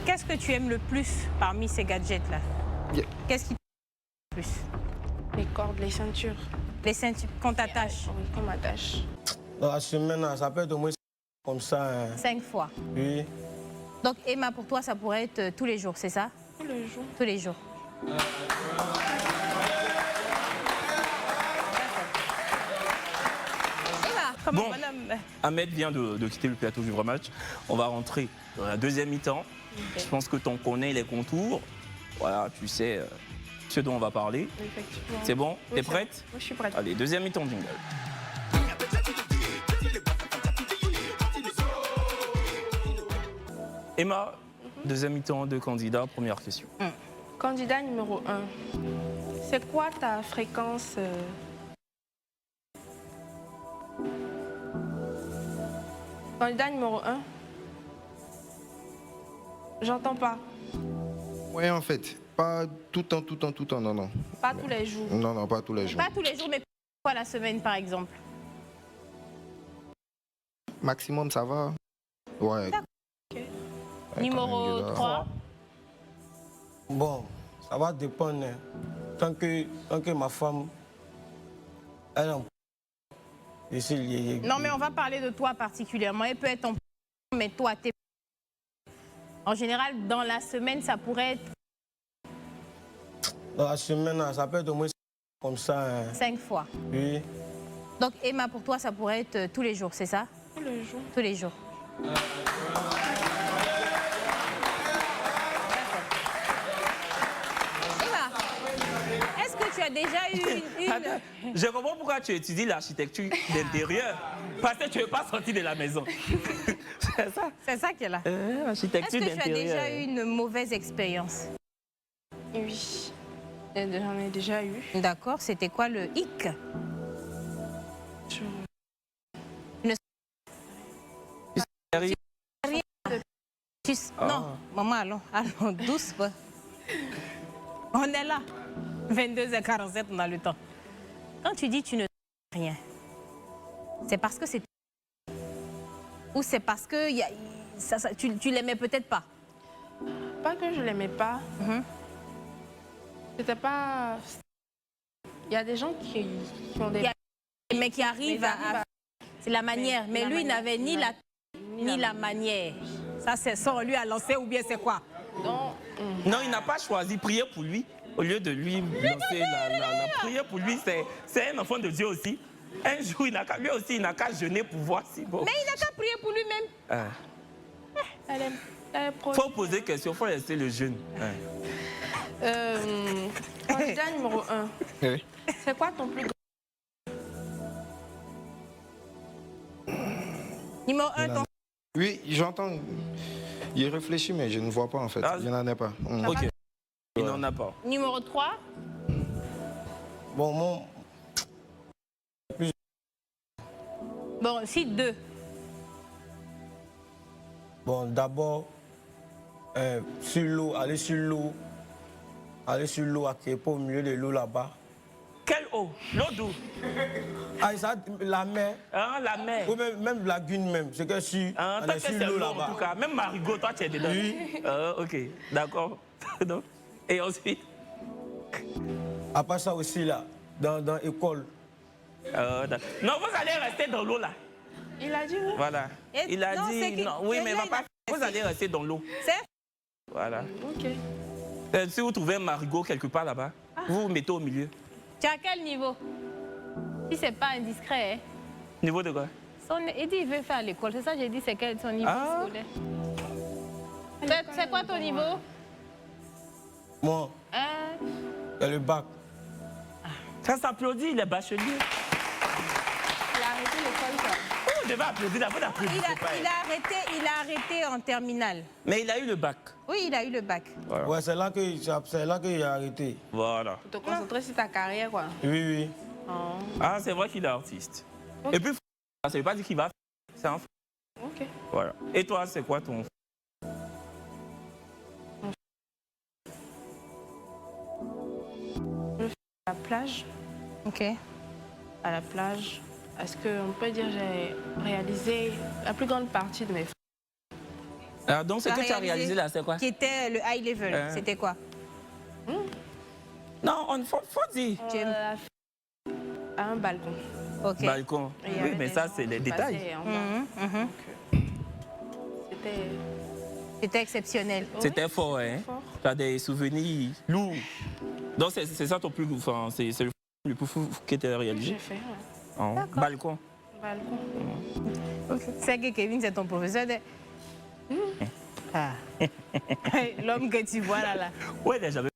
Qu'est-ce que tu aimes le plus parmi ces gadgets-là? Qu'est-ce qui te plaît le plus? Les cordes, les ceintures. Les ceintures qu'on t'attache? Oui, qu'on m'attache. Dans la semaine, ça peut être au moins comme ça. 5 fois? Oui. Donc Emma, pour toi, ça pourrait être tous les jours, c'est ça? Tous les jours. Tous les jours. Emma, comment madame? Ahmed vient de quitter le plateau du vrai match. On va rentrer dans la deuxième mi-temps. Okay. Je pense que tu en connais les contours. Voilà, tu sais ce dont on va parler. Effectivement. C'est bon? Oui, t'es prête? Oui, je suis prête. Allez, deuxième mi-temps jingle. Emma, deuxième mi-temps de candidat, première question. Candidat numéro 1. C'est quoi ta fréquence Candidat numéro 1. J'entends pas. Oui, en fait. Pas tout le temps, non. Pas tous les jours. Non, pas tous les jours. Pas tous les jours, mais quoi la semaine, par exemple? Maximum, ça va. Ouais. Okay. Numéro 3. Bon, ça va dépendre. Tant que ma femme, elle en... Non, mais on va parler de toi particulièrement. Elle peut être en... Mais toi, t'es... En général, dans la semaine, ça pourrait être... Dans la semaine, ça peut être au moins comme ça. 5 fois? Oui. Donc Emma, pour toi, ça pourrait être tous les jours, c'est ça? Tous les jours. Tous les jours. Est-ce que tu as déjà eu une... Attends, je comprends pourquoi tu étudies l'architecture d'intérieur. Parce que tu ne veux pas sortir de la maison. C'est ça? C'est ça qu'elle a. L'architecture d'intérieur. Est-ce que tu as déjà eu une mauvaise expérience? Oui. J'en ai déjà eu. D'accord. C'était quoi le hic? Non, maman, allons, douce. On est là. 22h47, on a le temps. Quand tu dis tu ne sais rien, c'est parce que c'est... Ou c'est parce que tu l'aimais peut-être pas? Pas que je l'aimais pas. C'était pas... Il y a des gens qui ont des... Mais qui arrivent à... C'est la manière. Mais lui, il n'avait ni la manière. Ça, c'est ça, on lui a lancé ou bien c'est quoi? Non, il n'a pas choisi prier pour lui. Au lieu de lui lancer la prière pour lui, c'est un enfant de Dieu aussi. Un jour, lui aussi, il n'a qu'à jeûner pour voir si bon. Mais il n'a qu'à prier pour lui-même. Il faut poser question, il faut laisser le jeûne. Candidat numéro 1. Oui. C'est quoi ton plus grand... Numéro 1, ton... Oui, j'entends. Il réfléchit, mais je ne vois pas en fait. Il n'en a pas. Ok. Il n'en a pas. Numéro 3. Bon, mon... Bon, si 2. Bon, d'abord, sur l'eau, aller sur l'eau, à Képo, au milieu de l'eau là-bas. Quelle eau? L'eau d'où? Ah, ça, la mer. Ah, la mer. Ou même la lagune même, c'est que sur, on est sur l'eau là-bas. En tout cas, même Marigot, toi tu es dedans. Oui. Ok, d'accord. Et ensuite? Après ça aussi là, dans l'école. Non, vous allez rester dans l'eau là. Il a dit où? Voilà. Il a dit non. Oui, mais il va pas. Vous allez rester dans l'eau. C'est? Voilà. Ok. Si vous trouvez un marigot quelque part là-bas, vous vous mettez au milieu. Tu es à quel niveau? Si c'est pas indiscret, hein? Niveau de quoi? Il dit qu'il veut faire l'école. C'est ça que j'ai dit, c'est quel son niveau scolaire? C'est quoi ton niveau? Moi, c'est le bac. Ça s'applaudit, il est bachelier. Il a arrêté l'école quoi? Vous devez applaudir d'abord d'applaudir. Il a arrêté en terminale. Mais il a eu le bac. Oui, il a eu le bac. Voilà. Ouais, c'est là qu'il a arrêté. Voilà. Pour te concentrer sur ta carrière quoi? Oui. Ah, c'est vrai qu'il est artiste. Et puis, ça ne veut pas dire qu'il va faire. C'est un... Ok. Voilà. Et toi, c'est quoi ton... Je fais à la plage. Ok. À la plage. Est-ce qu'on peut dire que j'ai réalisé la plus grande partie de mes... Ah, donc ce que tu as réalisé là, c'est quoi? Qui était le high level, c'était quoi? Non, il faut dire. À un balcon. Ok. Balcon. Et il y Oui, avait mais des ça, gens c'est les qui détails. passaient en bas. C'était... C'était exceptionnel. C'était fort, hein? fort. Tu as des souvenirs lourds. Donc, c'est ça ton plus... Enfin, c'est le plus fou que tu as réalisé? J'ai fait, ouais. Oh, balcon. Balcon. C'est que Kevin, c'est ton professeur de... Ah. L'homme que tu vois là. Ouais, j'avais...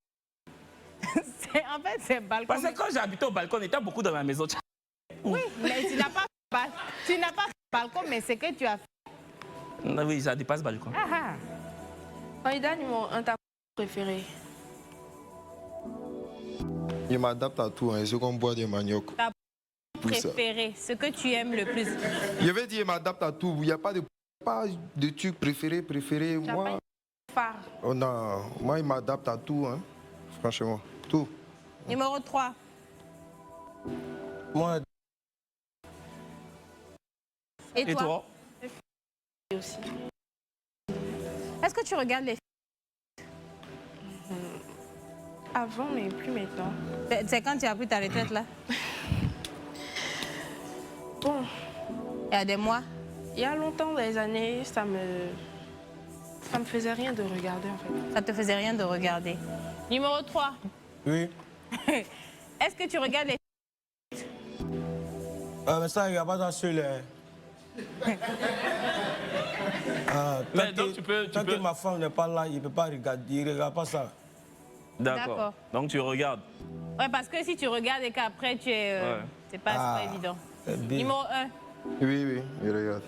En fait, c'est balcon. Parce que quand j'habitais au balcon, on était beaucoup dans la maison. Oui, mais tu n'as pas fait balcon, mais c'est que tu as fait. Oui, ça dépasse balcon. Ah, Candidat numéro 1, ta préférée? Je m'adapte à tout, hein. C'est comme boire des manioc. Ta Tout ça. préférée, ce que tu aimes le plus. Je vais dire, je m'adapte à tout. Il n'y a pas de truc préféré. Tu n'as pas Moi, une phare? oh non, moi, il m'adapte à tout, hein. Franchement, tout. Numéro 3. Moi, Et toi? Et aussi. Est-ce que tu regardes les Avant, mais plus maintenant. C'est quand tu as pris ta retraite là? Bon, Il y a des mois? il y a longtemps, des années, ça me faisait rien de regarder en fait. Ça te faisait rien de regarder. Numéro 3. oui. Est-ce que tu regardes les... Mais ça, il n'y a pas ça sur les... Mais donc, tant que ma femme n'est pas là, il ne peut pas regarder. Il ne regarde pas ça. D'accord. Donc, tu regardes. Ouais, parce que si tu regardes et qu'après tu es... Ouais. c'est pas évident. C'est bien. Numéro 1. Oui, je regarde.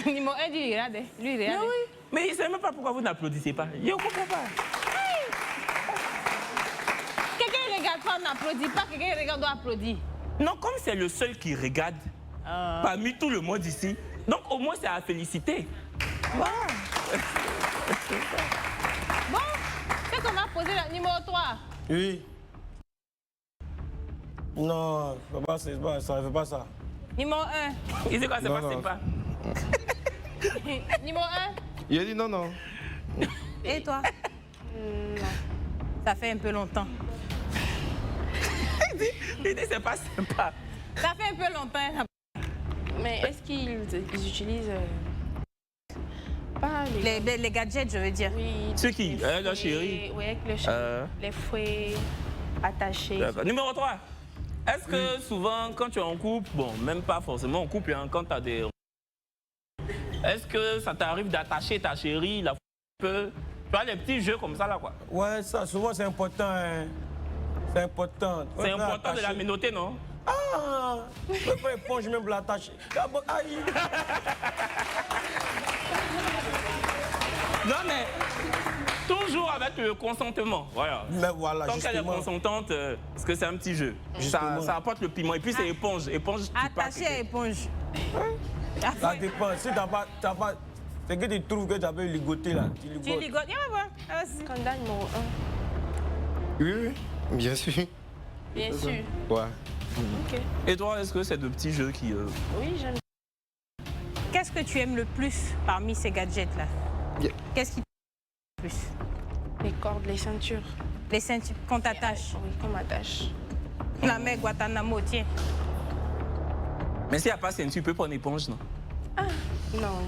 Numéro 1, lui, il regarde. Lui, il regarde. Mais oui. Mais il ne sait même pas pourquoi vous n'applaudissez pas. Je ne comprends pas. Quelqu'un ne regarde pas, on n'applaudit pas. Quelqu'un regarde, doit applaudir. Non, comme c'est le seul qui regarde parmi tout le monde ici, donc au moins c'est à féliciter. Bon, c'est qu'on va poser le numéro 3. Oui. Non, ça ne fait pas ça. Numéro 1. Il sait quoi, c'est Non, pas non. sympa. Numéro 1. Il a dit non. Et toi? Ça fait un peu longtemps. Il dit c'est pas sympa. Ça fait un peu longtemps. Mais est-ce qu'ils utilisent pas Les gadgets, je veux dire. Oui. C'est qui? les La fouets, chérie. Oui, avec le chéri. Les fouets attachés. D'accord. Numéro 3. Est-ce que souvent, quand tu es en couple, bon, même pas forcément en couple, hein, quand tu as des... Est-ce que ça t'arrive d'attacher ta chérie, la peu? Tu vois, les petits jeux comme ça, là, quoi. Ouais, ça, souvent, c'est important. Hein. C'est important. C'est important de la minoter, non? Ah! Je peux pas éponge même pour l'attacher. Aïe! Non, mais toujours avec le consentement, voilà. Mais voilà, Tant qu'elle est justement. consentante, parce que c'est un petit jeu. Ça apporte le piment. Et puis c'est éponge. Éponge, tu pars. Attaché à éponge. Ça dépend. Si t'as pas... C'est que tu trouves que tu as pas ligoté là. Tu Tu ligotes. ligotes. Viens voir. Ah, vas-y. Candidat numéro 1. Oui, bien sûr. Bien sûr. Ouais. Ok. Et toi, est-ce que c'est de petits jeux qui... Oui, j'aime. Qu'est-ce que tu aimes le plus parmi ces gadgets-là? Yeah. Qu'est-ce qui te plaît le plus? Les cordes, les ceintures. Les ceintures qu'on t'attache. Oui, qu'on m'attache. La mère Guantanamo, tiens. Mais s'il n'y a pas ceinture, tu peux prendre éponge, non? Non.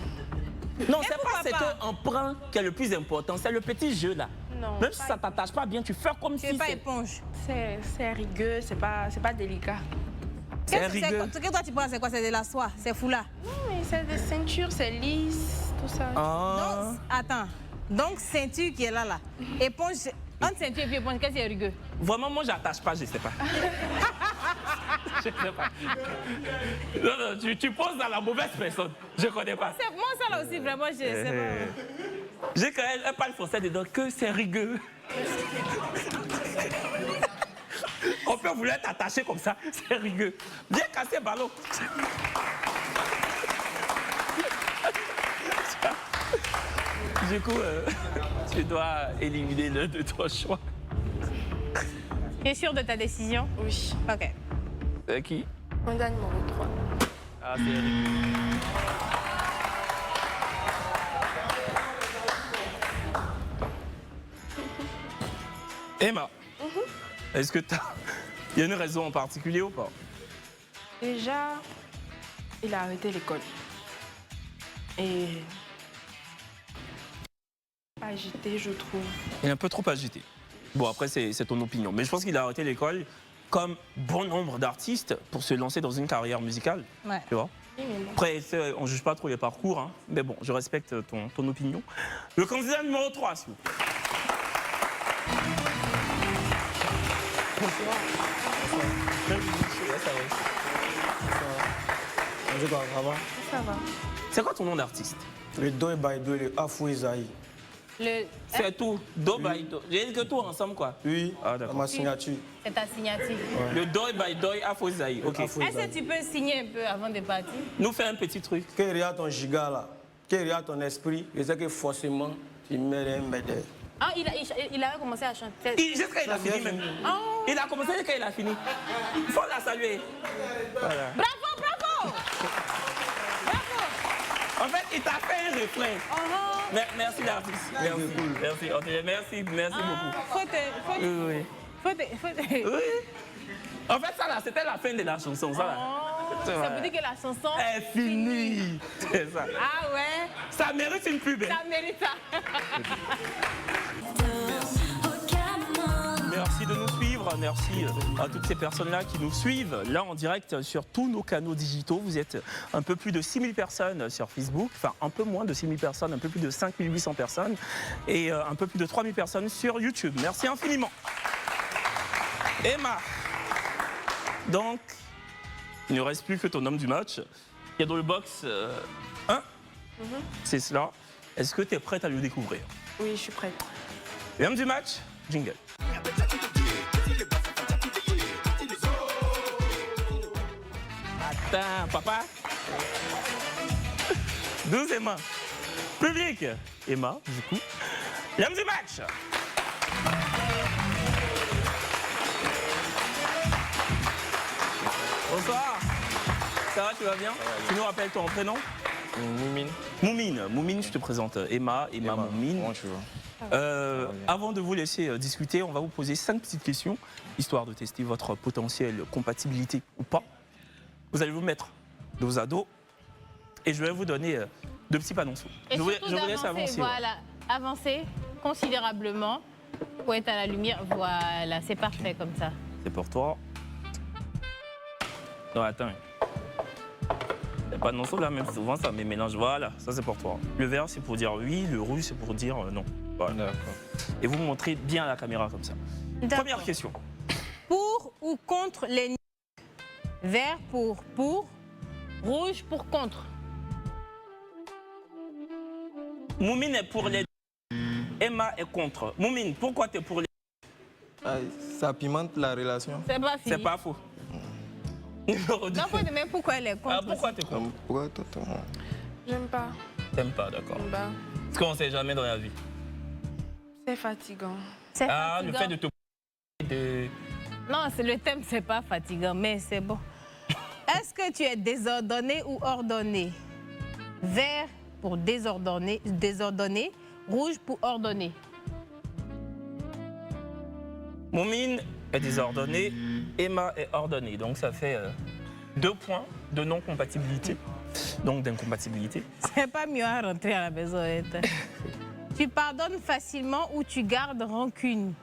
Non, Et c'est pourquoi pas pas? ce qu'on prend qui est le plus important. C'est le petit jeu, là. Non. Même si ça t'attache pas bien, tu fais comme Tu si es pas c'est... éponge. C'est rigueux, c'est pas délicat. C'est Qu'est-ce que rigueux. ce que toi tu prends, c'est quoi? C'est de la soie, c'est foulard. Non, mais c'est des ceintures, c'est lisse, tout ça. Ah. Donc, attends. Donc, ceinture qui est là, là. Éponge, entre ceinture et puis éponge, qu'est-ce qui est rugueux? Vraiment, moi, j'attache pas, je sais pas. Je sais pas. Non, tu poses dans la mauvaise personne. Je connais pas. C'est moi, ça là aussi, vraiment, je sais pas. J'ai quand même un parle français dedans que c'est rigueux. On peut vouloir t'attacher comme ça, c'est rigueux. Viens casser ballon. Du coup, tu dois éliminer l'un de ton choix. Tu es sûr de ta décision? Oui. Ok. Qui? Candidat numéro 3. Ah, c'est rigueux. Emma, est-ce que il y a une raison en particulier ou pas? Déjà, il a arrêté l'école. Et... agité, je trouve. Il est un peu trop agité. Bon, après, c'est ton opinion. Mais je pense qu'il a arrêté l'école comme bon nombre d'artistes pour se lancer dans une carrière musicale. Ouais. Tu vois? Après, on ne juge pas trop les parcours, hein, mais bon, je respecte ton opinion. Le candidat numéro 3, s'il vous plaît. Bonsoir. Ça va. C'est quoi ton nom d'artiste? Le Doi Baido, le Afou Esaïe. C'est tout. Do by Do. J'ai dit que tout ensemble, quoi. Oui, Ah, d'accord. ma signature. C'est ta signature. Le Doi by Doi Afozaï. Ok. Afou Est-ce que Esaïe. tu peux signer un peu avant de partir? Nous fais un petit truc. Quand il regarde ton giga là, quand il regarde ton esprit, il sait que forcément, il met un médaille. Ah, il avait commencé à chanter. Jusqu'à il a fini même. Oh. Il a commencé quand il a fini. Il faut la saluer. Voilà. Bravo, bravo! Bravo! En fait, il t'a fait un refrain. Merci l'artiste. Merci. Merci. Ok, merci beaucoup. Oui. En fait, ça là, c'était la fin de la chanson. Ça, là. Ça veut dire que la chanson est finie. C'est ça. Ah ouais? Ça mérite une pub. Ça mérite ça. Merci de nous suivre, merci à toutes ces personnes-là qui nous suivent là en direct sur tous nos canaux digitaux. Vous êtes un peu plus de 6000 personnes sur Facebook, enfin un peu moins de 6000 personnes, un peu plus de 5800 personnes et un peu plus de 3000 personnes sur YouTube. Merci infiniment. Emma, donc il ne reste plus que ton homme du match. Il y a dans le box 1, c'est cela. Est-ce que tu es prête à le découvrir? Oui, je suis prête. L'homme du match, jingle. Attends, papa. 12 Emma. Public. Emma, du coup. L'homme du match. Bonsoir. Ça va, tu vas bien? Tu nous rappelles ton prénom? Moumine. Moumine, je te présente Emma Moumine. Comment tu vas? Avant de vous laisser discuter, on va vous poser 5 petites questions, histoire de tester votre potentielle compatibilité ou pas. Vous allez vous mettre dos à dos et je vais vous donner 2 petits panonceaux. Et Je vous surtout laisse avancer. Voilà, avancer considérablement pour être à la lumière. Voilà, c'est parfait comme ça. C'est pour toi. Non, attends. Les panonceaux là, même souvent, ça me mélange. Voilà, ça c'est pour toi. Le vert, c'est pour dire oui, le rouge, c'est pour dire non. Voilà. Et vous me montrez bien à la caméra comme ça. Première question. Pour ou contre les nuques? Vert pour, rouge pour contre. Moumine est pour les... Emma est contre. Moumine, pourquoi tu es pour les... Ça pimente la relation. C'est pas fini. C'est pas faux. Non, faut demander pourquoi elle est contre. Ah, pourquoi tu es contre? Pourquoi toi? J'aime pas. T'aimes pas, d'accord. J'aime pas. Parce qu'on ne sait jamais dans la vie. C'est fatigant. C'est Ah, le fatigant. fait de te... Non, le thème, c'est pas fatigant, mais c'est bon. Est-ce que tu es désordonné ou ordonné? Vert pour désordonné, rouge pour ordonné. Moumine est désordonnée, Emma est ordonnée. Donc ça fait 2 points de non-compatibilité, donc d'incompatibilité. C'est pas mieux à rentrer à la maison. Tu pardonnes facilement ou tu gardes rancune?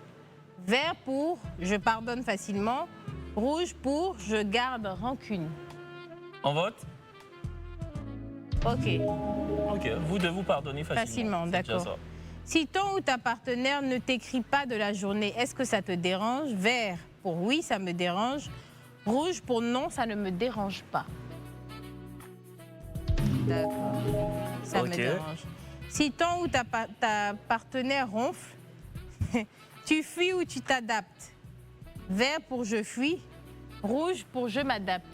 Vert pour je pardonne facilement, rouge pour je garde rancune. On vote? Ok, Ok, vous devez vous pardonner facilement. facilement, C'est déjà d'accord. ça. Si ton ou ta partenaire ne t'écrit pas de la journée, est-ce que ça te dérange? Vert pour oui, ça me dérange. Rouge pour non, ça ne me dérange pas. D'accord, ça Ok. me dérange. Si ton ou ta partenaire ronfle, tu fuis ou tu t'adaptes? Vert pour je fuis, rouge pour je m'adapte.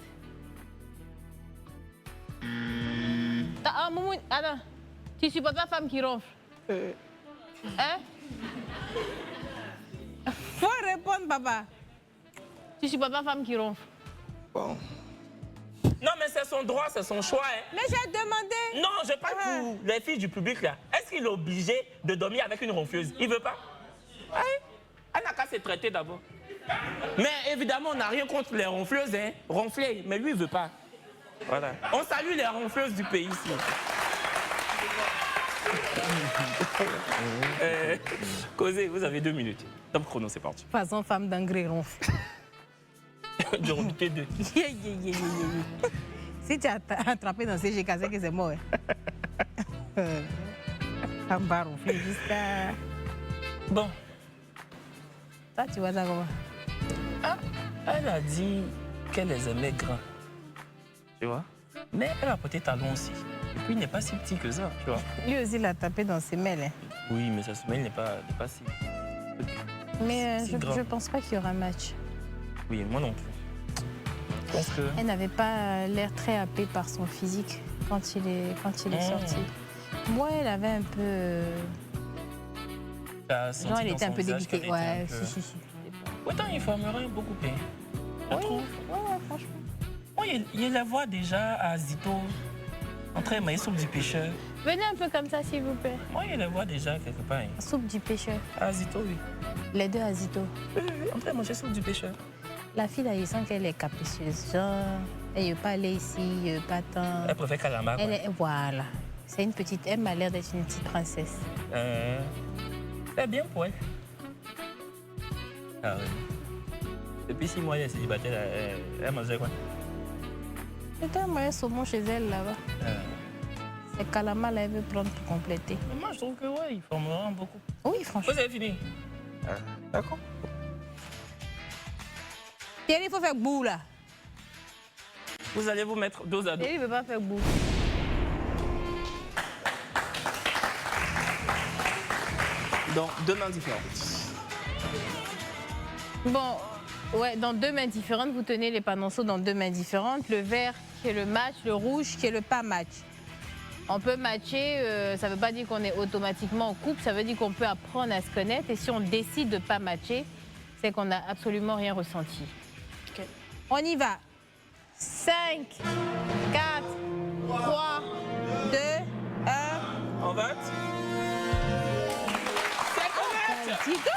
Ah, Moumou, attends. Tu supportes pas femme qui ronfle? Hein? Faut répondre, papa. Tu supportes pas femme qui ronfle? Bon. Non, mais c'est son droit, c'est son choix. Hein. Mais j'ai demandé. Non, je parle pour les filles du public là. Est-ce qu'il est obligé de dormir avec une ronfleuse? Il veut pas? Oui. Elle n'a qu'à se traiter d'abord. Mais évidemment, on n'a rien contre les ronfleuses, hein. Ronfler, mais lui, il ne veut pas. Voilà. On salue les ronfleuses du pays ici. Causez, vous avez 2 minutes. Top chrono, c'est parti. Façon femme d'engrais ronfle. J'ai rebuté 2. Si tu as attrapé dans ces GKC, que c'est mort. Femme va ronfler jusqu'à... Bon. Toi, tu vois ça comment? Ah, elle a dit qu'elle les aimait grands. Tu vois? Mais elle a porté talons aussi. Et puis il n'est pas si petit que ça, tu vois. Lui aussi, il a tapé dans ses mails. Hein. Oui, mais sa semelle n'est pas si... Mais si je grand. ne pense pas qu'il y aura match. Oui, moi non plus. Je pense que... Elle n'avait pas l'air très happée par son physique quand il est sorti. Moi, elle avait un peu... Genre, elle était un peu dégoûtée. Ouais, si. Autant il formerait beaucoup plus. Je trouve. Ouais, franchement. Moi, il la voit déjà à Zito, en train de manger soupe du pêcheur. Venez un peu comme ça, s'il vous plaît. Moi, il la voit déjà quelque part. Hein. Soupe du pêcheur. À Zito, oui. Les deux à Zito. Oui, en train de manger soupe du pêcheur. La fille, là, il sent qu'elle est capricieuse. Genre, elle ne veut pas aller ici, pas tant. Elle préfère calamar. Voilà. C'est une petite... Elle m'a l'air d'être une petite princesse. C'est bien pour elle. Ah oui. Depuis 6 mois, elle est célibataire. Elle mangeait quoi? C'était un moyen saumon chez elle, là-bas. C'est calamar, là, elle veut prendre pour compléter. Mais moi, je trouve que ouais, il formera beaucoup. Oui, franchement. Vous avez fini? D'accord. Pierre, il faut faire bout, là. Vous allez vous mettre dos à dos. Pierre, il ne veut pas faire bout. Dans 2 mains différentes. Bon, ouais, dans 2 mains différentes, vous tenez les panonceaux dans 2 mains différentes. Le vert qui est le match, le rouge qui est le pas match. On peut matcher, ça ne veut pas dire qu'on est automatiquement en couple, ça veut dire qu'on peut apprendre à se connaître. Et si on décide de ne pas matcher, c'est qu'on n'a absolument rien ressenti. Okay. On y va. 5, 4, 3, 2, 1. On vote. C'est correct. Tito.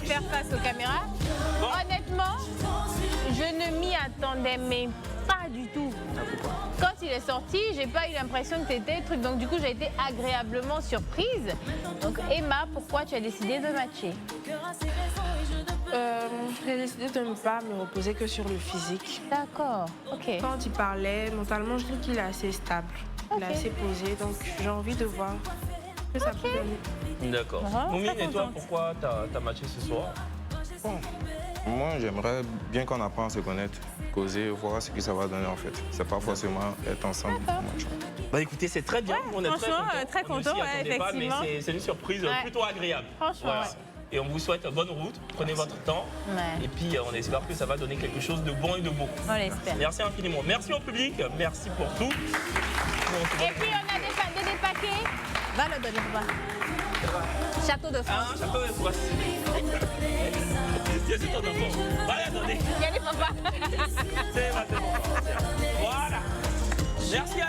Faire face aux caméras. Bon. Honnêtement, je ne m'y attendais mais pas du tout. Quand il est sorti, j'ai pas eu l'impression que c'était truc. Donc du coup, j'ai été agréablement surprise. Donc Emma, pourquoi tu as décidé de matcher? J'ai décidé de ne pas me reposer que sur le physique. D'accord, ok. Quand il parlait, mentalement, je trouve qu'il est assez stable. Il est assez posé, donc j'ai envie de voir ce que ça peut donner. D'accord. Moumine, et toi, pourquoi t'as matché ce soir? Bon, moi, j'aimerais bien qu'on apprenne à se connaître, causer, voir ce que ça va donner en fait. C'est pas forcément être ensemble. Bah écoutez, c'est très bien. On est très content, effectivement. C'est une surprise plutôt agréable. Franchement, voilà. Et on vous souhaite bonne route, prenez votre temps. Ouais. Et puis on espère que ça va donner quelque chose de bon et de beau. On l'espère. Merci infiniment. Merci au public, merci pour tout. Et puis on a des paquets. Va le donner, papa. Château de France. Ah, château de France. C'est ton enfant. Va la donner. Il y a les papas. C'est bon. Voilà. Merci à